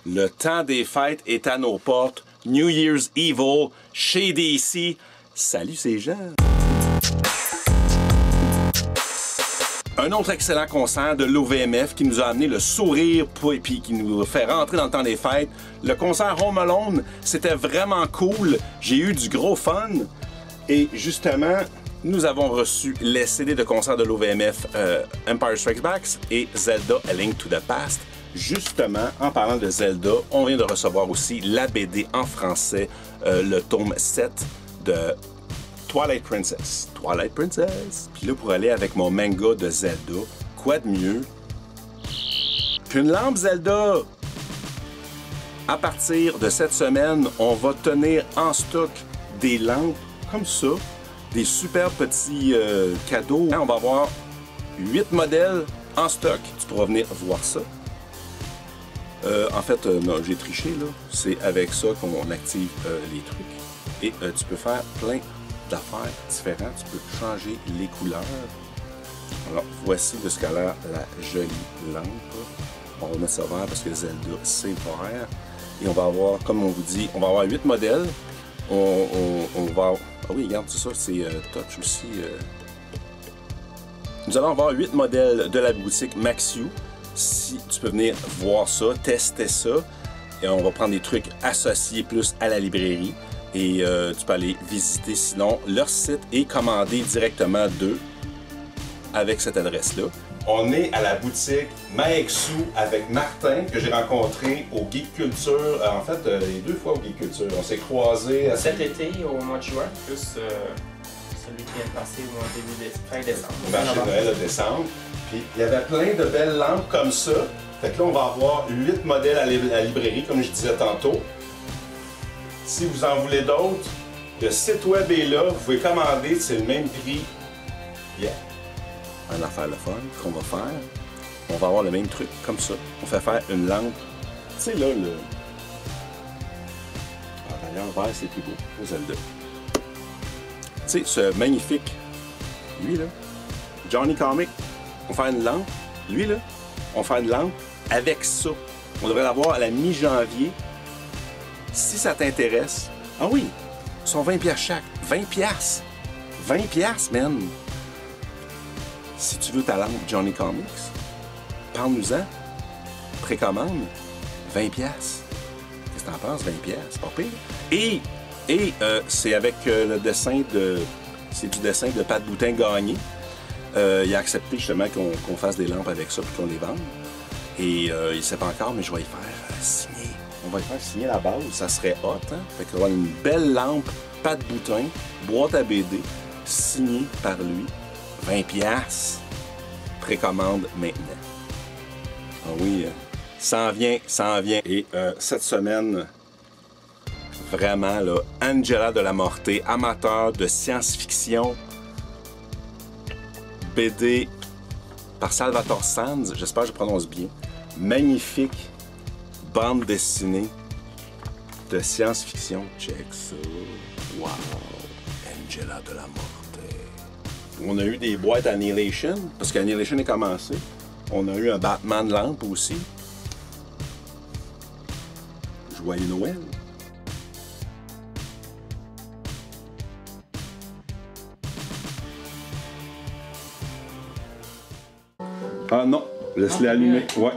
Le temps des fêtes est à nos portes. New Year's Evil chez DC. Salut ces gens! Un autre excellent concert de l'OVMF qui nous a amené le sourire et puis qui nous fait rentrer dans le temps des fêtes. Le concert Home Alone, c'était vraiment cool. J'ai eu du gros fun. Et justement, nous avons reçu les CD de concert de l'OVMF Empire Strikes Back et Zelda A Link to the Past. Justement, en parlant de Zelda, on vient de recevoir aussi la BD en français, le tome 7 de Twilight Princess. Twilight Princess. Puis là, pour aller avec mon manga de Zelda, quoi de mieux qu'une lampe Zelda? À partir de cette semaine, on va tenir en stock des lampes comme ça, des super petits cadeaux. On va avoir 8 modèles en stock. Tu pourras venir voir ça. En fait, non, j'ai triché, là. C'est avec ça qu'on active les trucs. Et tu peux faire plein d'affaires différentes. Tu peux changer les couleurs. Alors, voici de ce qu'a l'air la jolie lampe. On va mettre ça vert parce que Zelda, c'est vert. Et on va avoir, comme on vous dit, on va avoir 8 modèles. On va... Ah oui, regarde, c'est ça, c'est touch aussi. Nous allons avoir 8 modèles de la boutique Maxiu. Si tu peux venir voir ça, tester ça, et on va prendre des trucs associés plus à la librairie et tu peux aller visiter sinon leur site et commander directement d'eux avec cette adresse-là. On est à la boutique Maexu avec Martin que j'ai rencontré au Geek Culture, en fait les 2 fois au Geek Culture. On s'est croisés cet été au mois de juin, plus celui qui vient de passer au début fin décembre. Au marché de Noël de décembre. Puis il y avait plein de belles lampes comme ça. Fait que là, on va avoir 8 modèles à la librairie, comme je disais tantôt. Si vous en voulez d'autres, le site web est là, vous pouvez commander, c'est le même prix. Yeah! Une affaire le fun qu'on va faire. On va avoir le même truc, comme ça. On fait faire une lampe. Tu sais, là, le... Ah, d'ailleurs, vert, c'est plus beau, au Zelda. Tu sais, ce magnifique, lui, là, Johnny Comic, on fait une lampe. Lui, là, on fait une lampe avec ça. On devrait l'avoir à la mi-janvier. Si ça t'intéresse, ah oui, ils sont 20$ chaque. 20$! 20$, man! Si tu veux ta lampe Johnny Comics, parle-nous-en. Précommande, 20$. Qu'est-ce que t'en penses, 20$? C'est pas pire. Et c'est avec le dessin de... C'est du dessin de Pat Boutin Gagné. Il a accepté justement qu'on fasse des lampes avec ça puis qu'on les vende. Et il ne sait pas encore, mais je vais y faire signer. On va y faire signer la base, ça serait hot, hein? Fait qu'on va avoir une belle lampe, Pat Boutin, boîte à BD, signée par lui. 20$. Précommande maintenant. Ah oui, ça en vient, ça en vient. Et cette semaine, vraiment, là, Angela de la Morté, amateur de science-fiction, BD par Salvatore Sanz, j'espère que je prononce bien. Magnifique bande dessinée de science-fiction. Check ça. Wow! Angela de la Morté. On a eu des boîtes Annihilation, parce qu'Annihilation est commencé. On a eu un Batman lampe aussi. Joyeux Noël. Ah non, laisse-les allumer. Ouais.